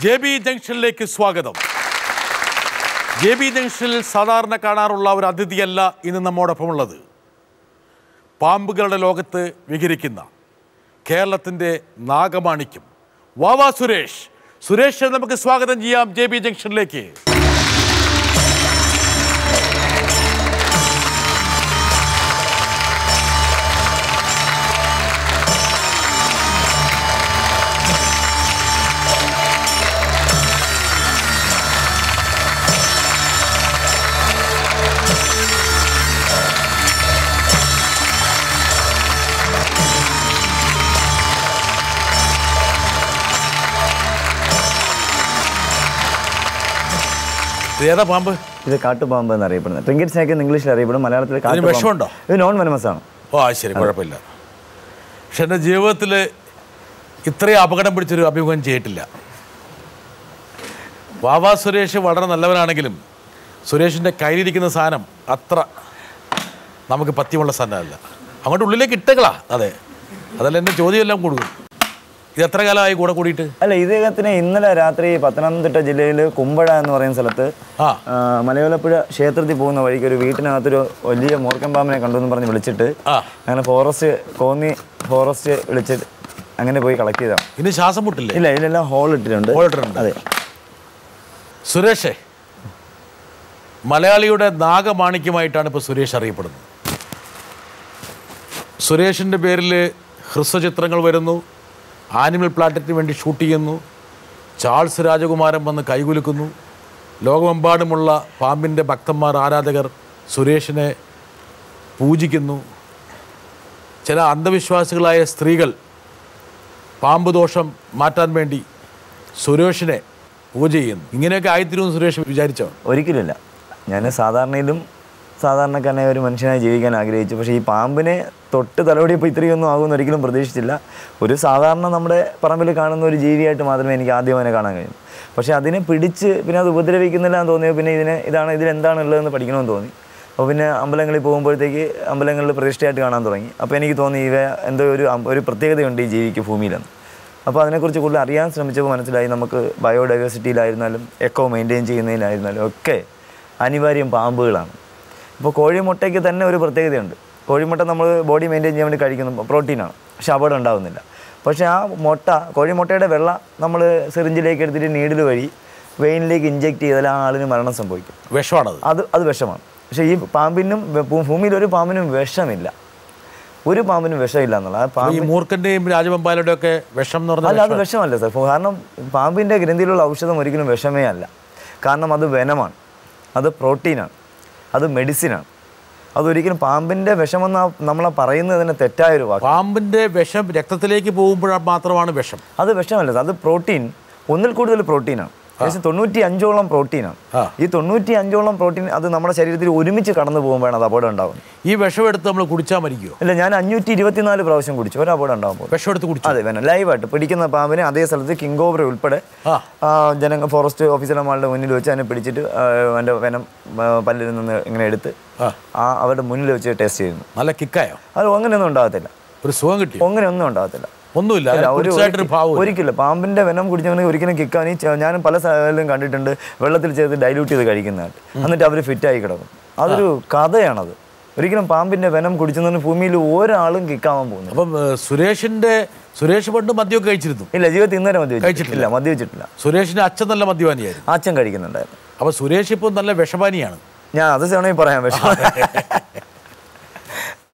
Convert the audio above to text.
JB ജംഗ്ഷനിലേക്ക് സ്വാഗതം. JB ജംഗ്ഷനിൽ സാധാരണ കാണാറുള്ള ഒരു അതിഥിയല്ല ഇന്ന് നമ്മോടൊപ്പമുള്ളത്. പാമ്പുകളുടെ ലോകത്ത് വിഹരിക്കുന്ന കേരളത്തിൻ്റെ നാഗമാണിക്യം വാവാ സുരേഷ്. സുരേഷ് നമുക്ക് സ്വാഗതം ചെയ്യാം JB ജംഗ്ഷനിലേക്ക്. ഏതാ പാമ്പ്? ഇത് കാട്ടുപാമ്പ് എന്നറിയപ്പെടുന്നത്. ട്രിങ്കറ്റ് സ്നേക്ക് എന്ന് ഇംഗ്ലീഷിൽ അറിയപ്പെടും, മലയാളത്തിൽ വിഷമുണ്ടോ? ഇത് നോൺ വെനമസ് ആണ്. ഓ ശരി, കുഴപ്പമില്ല. പക്ഷെ എൻ്റെ ജീവിതത്തിൽ ഇത്രയും അപകടം പിടിച്ചൊരു അഭിമുഖം ചെയ്തിട്ടില്ല. വാവാ സുരേഷ് വളരെ നല്ലവനാണെങ്കിലും സുരേഷിൻ്റെ കയ്യിലിരിക്കുന്ന സാധനം അത്ര നമുക്ക് പത്യമുള്ള സാധനമല്ല. അങ്ങോട്ട് ഉള്ളിലേക്ക് ഇട്ടകളാ. അതെ, അതല്ല എൻ്റെ ചോദ്യമെല്ലാം കൊടുക്കും. ഇത് എത്ര കാലമായി കൂടെ കൂടിയിട്ട്? അല്ല, ഇദ്ദേഹത്തിന് ഇന്നലെ രാത്രി പത്തനംതിട്ട ജില്ലയിൽ കുമ്പഴ എന്ന് പറയുന്ന സ്ഥലത്ത് മലയോലപ്പുഴ ക്ഷേത്രത്തിൽ പോകുന്ന വഴിക്ക് ഒരു വീട്ടിനകത്തൊരു വലിയ മൂർഖൻ പാമ്പിനെ കണ്ടു എന്ന് പറഞ്ഞ് വിളിച്ചിട്ട് അങ്ങനെ കോന്നി ഫോറസ്റ്റ് വിളിച്ചിട്ട് അങ്ങനെ പോയി കളക്ട് ചെയ്താണ്. ഇനി ശ്വാസം മുട്ടില്ല? ഇല്ല, ഇതിലെല്ലാം ഹോൾ ഇട്ടിട്ടുണ്ട്. അതെ. സുരേഷേ, മലയാളിയുടെ നാഗമാണിക്യമായിട്ടാണ് ഇപ്പോൾ സുരേഷ് അറിയപ്പെടുന്നത്. സുരേഷിൻ്റെ പേരിൽ ഹ്രസ്വചിത്രങ്ങൾ വരുന്നു, ആനിമൽ പ്ലാനറ്റിന് വേണ്ടി ഷൂട്ട് ചെയ്യുന്നു, ചാൾസ് രാജകുമാരൻ വന്ന് കൈകുലുക്കുന്നു. ലോകമെമ്പാടുമുള്ള പാമ്പിൻ്റെ ഭക്തന്മാർ, ആരാധകർ സുരേഷിനെ പൂജിക്കുന്നു. ചില അന്ധവിശ്വാസികളായ സ്ത്രീകൾ പാമ്പ് ദോഷം മാറ്റാൻ വേണ്ടി സുരേഷിനെ പൂജ ചെയ്യുന്നു. ഇങ്ങനെയൊക്കെ ആയിത്തീരുമെന്ന് സുരേഷ് വിചാരിച്ചോ? ഒരിക്കലുമില്ല. ഞാൻ സാധാരണക്കാരനായ ഒരു മനുഷ്യനായി ജീവിക്കാൻ ആഗ്രഹിച്ചു. പക്ഷേ ഈ പാമ്പിനെ തൊട്ട് തലോടിയപ്പോൾ ഇത്രയൊന്നും ആകുമെന്ന് ഒരിക്കലും പ്രതീക്ഷിച്ചില്ല. ഒരു സാധാരണ നമ്മുടെ പറമ്പിൽ കാണുന്ന ഒരു ജീവിയായിട്ട് മാത്രമേ എനിക്ക് ആദ്യം അതിനെ കാണാൻ കഴിയും. പക്ഷേ അതിനെ പിടിച്ച് പിന്നെ അത് ഉപദ്രവിക്കുന്നില്ല എന്ന് തോന്നിയോ പിന്നെ ഇതിലെന്താണുള്ളതെന്ന് പഠിക്കണമെന്ന് തോന്നി. അപ്പോൾ പിന്നെ അമ്പലങ്ങളിൽ പോകുമ്പോഴത്തേക്ക് അമ്പലങ്ങളിൽ പ്രതിഷ്ഠയായിട്ട് കാണാൻ തുടങ്ങി. അപ്പോൾ എനിക്ക് തോന്നി എന്തോ ഒരു പ്രത്യേകതയുണ്ട് ഈ ജീവിക്ക് ഭൂമിയിലെന്ന്. അപ്പോൾ അതിനെക്കുറിച്ച് കൂടുതൽ അറിയാൻ ശ്രമിച്ചപ്പോൾ മനസ്സിലായി നമുക്ക് ബയോഡൈവേഴ്സിറ്റിയിലായിരുന്നാലും എക്കോ മെയിൻറ്റെയിൻ ചെയ്യുന്നതിലായിരുന്നാലും ഒക്കെ അനിവാര്യം പാമ്പുകളാണ്. ഇപ്പോൾ കോഴിമുട്ടയ്ക്ക് തന്നെ ഒരു പ്രത്യേകതയുണ്ട്. കോഴിമുട്ട നമ്മൾ ബോഡി മെയിൻറ്റെയിൻ ചെയ്യാൻ വേണ്ടി കഴിക്കുന്നു, പ്രോട്ടീനാണ്, പക്ഷെ അപകടം ഉണ്ടാകുന്നില്ല. പക്ഷേ ആ കോഴിമുട്ടയുടെ വെള്ള നമ്മൾ സിറിഞ്ചിലേക്ക് എടുത്തിട്ട് നീഡിൽ വഴി വെയിനിലേക്ക് ഇഞ്ചെക്ട് ചെയ്താൽ ആ ആളിന് മരണം സംഭവിക്കും. വിഷമാണത്. അത് വിഷമാണ്. പക്ഷേ ഈ പാമ്പിനും ഭൂമിയിൽ ഒരു പാമ്പിനും വിഷമില്ല. ഒരു പാമ്പിനും വിഷമില്ല എന്നുള്ള മൂർഖൻ്റെയും രാജവെമ്പാലയുടെ ഒക്കെ വിഷം എന്ന് പറഞ്ഞാൽ അത് വിഷമല്ല സാർ. കാരണം പാമ്പിൻ്റെ ഗ്രന്ഥിയിലുള്ള ഔഷധം ഒരിക്കലും വിഷമേ അല്ല. കാരണം അത് വെനമാണ്, അത് പ്രോട്ടീനാണ്, അത് മെഡിസിനാണ്. അതൊരിക്കലും പാമ്പിൻ്റെ വിഷമെന്ന് നമ്മളെ പറയുന്നതിന് തെറ്റായൊരു വാക്ക്. പാമ്പിൻ്റെ വിഷം രക്തത്തിലേക്ക് പോകുമ്പോൾ മാത്രമാണ് വിഷം. അത് വിഷമല്ല, അത് പ്രോട്ടീൻ, ഒന്നിൽ കൂടുതൽ പ്രോട്ടീനാണ്. ഏകദേശം 95ഓളം പ്രോട്ടീനാണ്. ഈ 95ഓളം പ്രോട്ടീൻ അത് നമ്മുടെ ശരീരത്തിൽ ഒരുമിച്ച് കടന്നു പോകുമ്പോഴാണ് അത് അപകടം ഉണ്ടാകുന്നത്. ഈ വിഷം എടുത്ത് നമ്മൾ കുടിച്ചാൽ മരിക്കുമോ? ഇല്ല, ഞാൻ 524 പ്രാവശ്യം കുടിച്ചു, ഒരു അപകടം ഉണ്ടാകുമ്പോൾ. വിഷം എടുത്ത് കുടിച്ചു? അതെ, വേണം. ലൈവായിട്ട് പിടിക്കുന്ന പാമ്പിനെ അതേ സ്ഥലത്ത് കിങ് കോബ്ര ഉൾപ്പെടെ ഫോറസ്റ്റ് ഓഫീസർമാരുടെ മുന്നിൽ വെച്ച് അതിനെ പിടിച്ചിട്ട് എൻ്റെ വെനം പല്ലിൽ നിന്ന് ഇങ്ങനെ എടുത്ത് അവരുടെ മുന്നിൽ വെച്ച് ടേസ്റ്റ് ചെയ്യുന്നു. നല്ല കിക്കായോ? അത് അങ്ങനെയൊന്നും ഉണ്ടാകത്തില്ല. ഒരു സുഖം കിട്ടി? അങ്ങനെയൊന്നും ഉണ്ടാകത്തില്ല. ഒന്നുമില്ല, ഒരിക്കലും. പാമ്പിന്റെ വെനം കുടിച്ചവനെങ്കിൽ ഒരിക്കലും കിക്കാൻ ഞാൻ പല സ്ഥലങ്ങളിലും കണ്ടിട്ടുണ്ട്, വെള്ളത്തിൽ ചേർത്ത് ഡൈല്യൂട്ട് ചെയ്ത് കഴിക്കുന്നതായിട്ട്. എന്നിട്ട് അവർ ഫിറ്റായി കിടക്കും. അതൊരു കഥയാണത്. ഒരിക്കലും പാമ്പിന്റെ വെനം കുടിച്ചതിന് ഭൂമിയിൽ ഒരാളും കിക്കാവാൻ പോകുന്നു. അപ്പം സുരേഷ് പണ്ട് മദ്യമൊക്കെ കഴിച്ചിരുന്നു? ഇല്ല, ജീവിതത്തിൽ ഇന്നലെ മദ്യവെച്ചിട്ടില്ല. സുരേഷിന്റെ അച്ഛൻ നല്ല മദ്യപാനിയായിരുന്നു? അച്ഛൻ കഴിക്കുന്നുണ്ടായിരുന്നു. അപ്പൊ സുരേഷ് ഇപ്പോൾ നല്ല വിഷപാനിയാണ്. ഞാൻ അത് വേണമെങ്കിൽ പറയാം.